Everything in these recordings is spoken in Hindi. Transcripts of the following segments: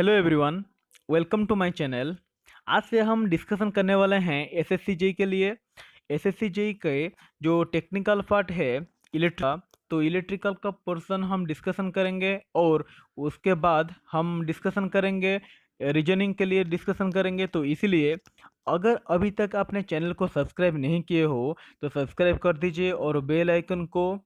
Hello everyone, welcome to my channel. आज से हम डिस्कशन करने वाले हैं एसएससी जेई के लिए। एसएससी जेई के जो टेक्निकल पार्ट है इलेक्ट्रिकल, तो इलेक्ट्रिकल का पोर्शन हम डिस्कशन करेंगे और उसके बाद हम डिस्कशन करेंगे रीजनिंग के लिए डिस्कशन करेंगे। तो इसीलिए अगर अभी तक आपने चैनल को सब्सक्राइब नहीं किए हो तो सब्सक्राइब कर दीजिए और बेल आइकन को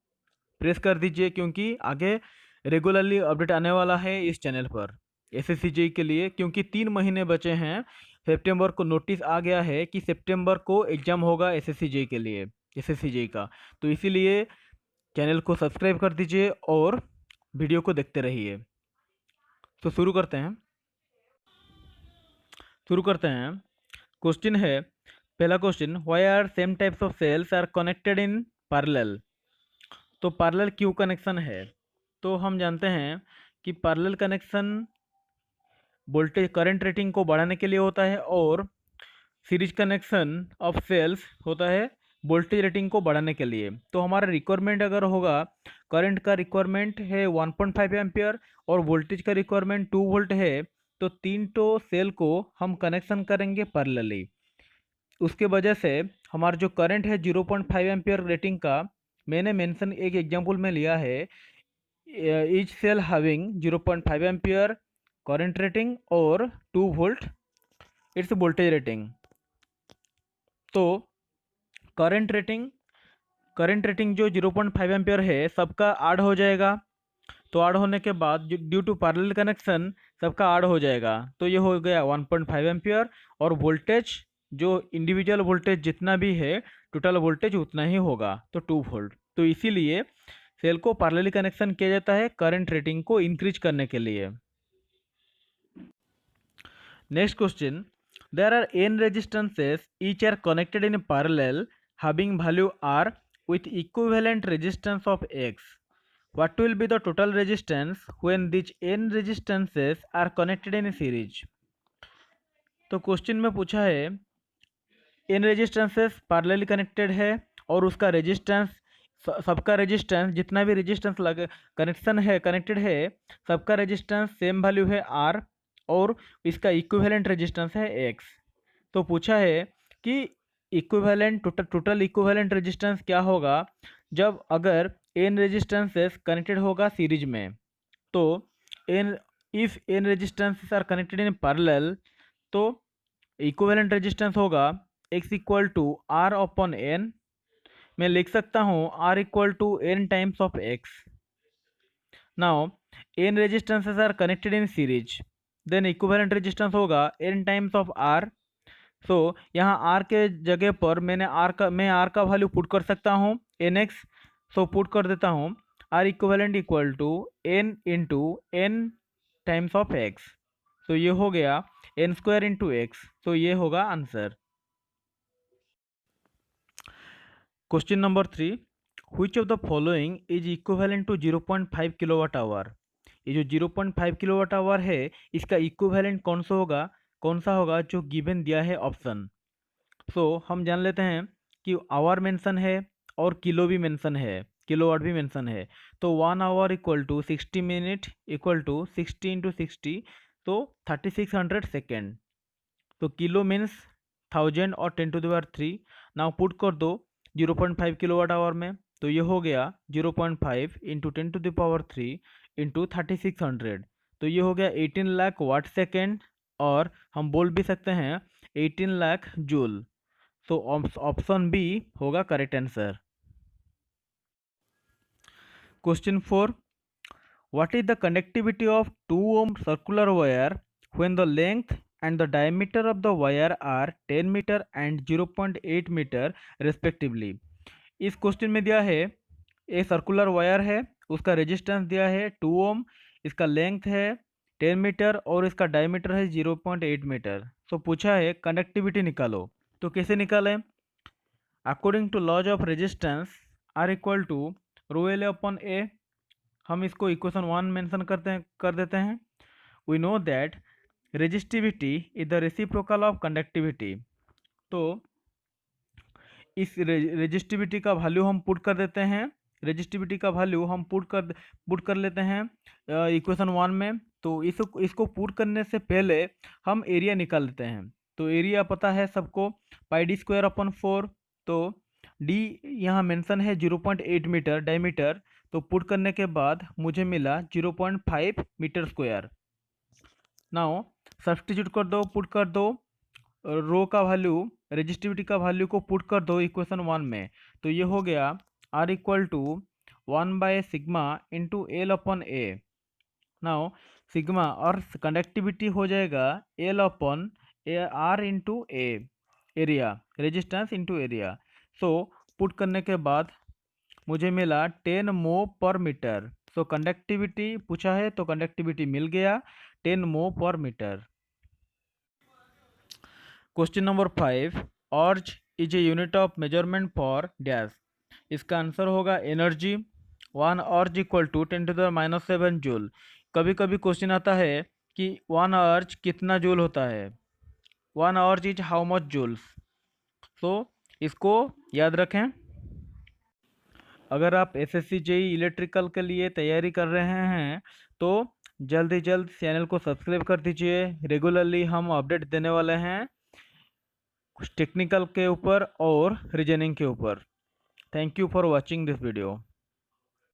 प्रेस कर दीजिए, क्योंकि आगे रेगुलरली अपडेट आने वाला है इस चैनल पर एसएससी जेई के लिए। क्योंकि 3 महीने बचे हैं, सितंबर को नोटिस आ गया है कि सितंबर को एग्ज़ाम होगा एसएससी जेई के लिए, एसएससी जेई का। तो इसीलिए चैनल को सब्सक्राइब कर दीजिए और वीडियो को देखते रहिए। तो शुरू करते हैं। क्वेश्चन है, पहला question, why are same types of cells are connected in parallel. तो पैरेलल क्यों कनेक्शन है? तो हम जानते हैं कि parallel connection voltage current rating को बढ़ाने के लिए होता है और सीरीज कनेक्शन ऑफ सेल्स होता है वोल्टेज रेटिंग को बढ़ाने के लिए। तो हमारा रिक्वायरमेंट अगर होगा, करंट का रिक्वायरमेंट है 1.5 एम्पियर और वोल्टेज का रिक्वायरमेंट 2 वोल्ट है, तो तीनों सेल को हम कनेक्शन करेंगे पैरेलली। उसके वजह से हमारा जो करंट है 0.5 एम्पियर रेटिंग का, मैंने मेंशन एक एग्जांपल में लिया है, each cell having 0.5 ampere current rating और 2 वोल्ट इट्स वोल्टेज रेटिंग। तो करंट रेटिंग जो 0.5 एम्पियर है सबका ऐड हो जाएगा। तो ऐड होने के बाद ड्यू टू पैरेलल कनेक्शन सबका ऐड हो जाएगा, तो ये हो गया 1.5 एम्पियर। और वोल्टेज जो इंडिविजुअल वोल्टेज जितना भी है, टोटल वोल्टेज उतना ही होगा, तो 2 वोल्ट। तो इसीलिए सेल को पैरेलली कनेक्शन किया जाता है करंट रेटिंग को इंक्रीज करने के लिए। Next question, there are n resistances, each are connected in parallel having value r with equivalent resistance of x. What will be the total resistance when these n resistances are connected in series? तो क्वेश्चन में पूछा है n रेजिस्टेंसेस पैरेलली कनेक्टेड है और उसका रेजिस्टेंस, सबका रेजिस्टेंस, जितना भी रेजिस्टेंस लगे कनेक्शन है, कनेक्टेड है, सबका रेजिस्टेंस सेम वैल्यू है r और इसका इक्विवेलेंट रेजिस्टेंस है x। तो पूछा है कि इक्विवेलेंट टोटल इक्विवेलेंट रेजिस्टेंस क्या होगा जब अगर n रेजिस्टेंसेस कनेक्टेड होगा सीरीज में। तो n if n resistances are connected in parallel, तो इक्विवेलेंट रेजिस्टेंस होगा x equal to r upon n। मैं लिख सकता हूँ r equal to n times of x। Now n resistances are connected in series, then equivalent resistance होगा n times of r। So यहाँ r के जगह पर मैं r का वैल्यू पुट कर सकता हूँ nx। सो पुट कर देता हूँ r equivalent equal to n into n times of x। तो ये हो गया n स्क्वायर इंटू x। तो ये होगा answer. Question number 3, which of the following is equivalent to 0.5 kilowatt hour. ये जो 0.5 किलोवाट आवर है इसका इक्विवेलेंट कौन सा होगा जो गिवन दिया है ऑप्शन। सो हम जान लेते हैं कि आवर मेंशन है और किलो भी मेंशन है, किलोवाट भी मेंशन है। तो 1 hour equal to 60 minute equal to 60 into 60, तो 3600 सेकेंड। तो किलो मीन्स 1000 और 10 to the power 3। Now put कर दो 0.5 किलोवाट आवर में, तो ये हो गया 0.5 into 10 to the power 3 into 3600। तो ये हो गया 18 लाख वाट सेकेंड, और हम बोल भी सकते हैं 18 लाख जूल। तो ऑप्शन बी होगा correct answer. Question 4, what is the conductivity of 2 ohm circular wire when the length and the diameter of the wire are 10 metre and 0.8 metre respectively. इस क्वेश्चन में दिया है एक सर्कुलर वायर है, उसका रेजिस्टेंस दिया है 2 ohm, इसका लेंथ है 10 मीटर और इसका डायमीटर है 0.8 मीटर। तो पूछा है कंडक्टिविटी निकालो। तो कैसे निकालें? According to laws of resistance R equal to rho L upon A. हम इसको इक्वेशन 1 मेंशन कर देते हैं। We know that resistivity is the reciprocal of conductivity. तो इस रेजिस्टिविटी का वैल्यू हम पुट कर देते हैं, रेजिस्टिविटी का वैल्यू हम पुट कर लेते हैं इक्वेशन 1 में। तो इसको पुट करने से पहले हम एरिया निकाल लेते हैं। तो एरिया पता है सबको, पाई डी स्क्वायर अपन 4। तो डी यहाँ मेंशन है 0.8 मीटर डायमीटर। तो पुट करने के बाद मुझे मिला 0.5 मीटर स्क्वायर। नाउ सब्स्टिट्यूट कर दो, पुट कर दो रो का वैल्यू, रेजिस्टिविटी का वैल्यू को पुट कर दो इक्वेशन 1 में। तो ये हो गया R इक्वल टू 1/सिग्मा into L upon A. Now sigma और कंडक्टिविटी हो जाएगा L upon R into A, area, resistance into area. So put करने के बाद मुझे मिला 10 मो पर मीटर। सो कंडक्टिविटी पूछा है तो कंडक्टिविटी मिल गया 10 मो पर मीटर। क्वेश्चन नंबर 5, अर्ज is a unit of measurement for dash. इसका आंसर होगा एनर्जी। 1 अर्ज इक्वल टू 10⁻⁷ जूल। कभी कभी क्वेश्चन आता है कि 1 अर्ज कितना जूल होता है। 1 अर्ज इज हाउ मच जूल्स। तो इसको याद रखें। अगर आप एसएससी जेई इलेक्ट्रिकल के लिए तैयारी कर रहे हैं तो जल्द ही जल्द चैनल को सब्सक्राइब कर दीजिए। रेगुलरली हम अपडेट देने वाले हैं कुछ टेक्निकल के ऊपर और रीजनिंग के ऊपर। Thank you for watching this video.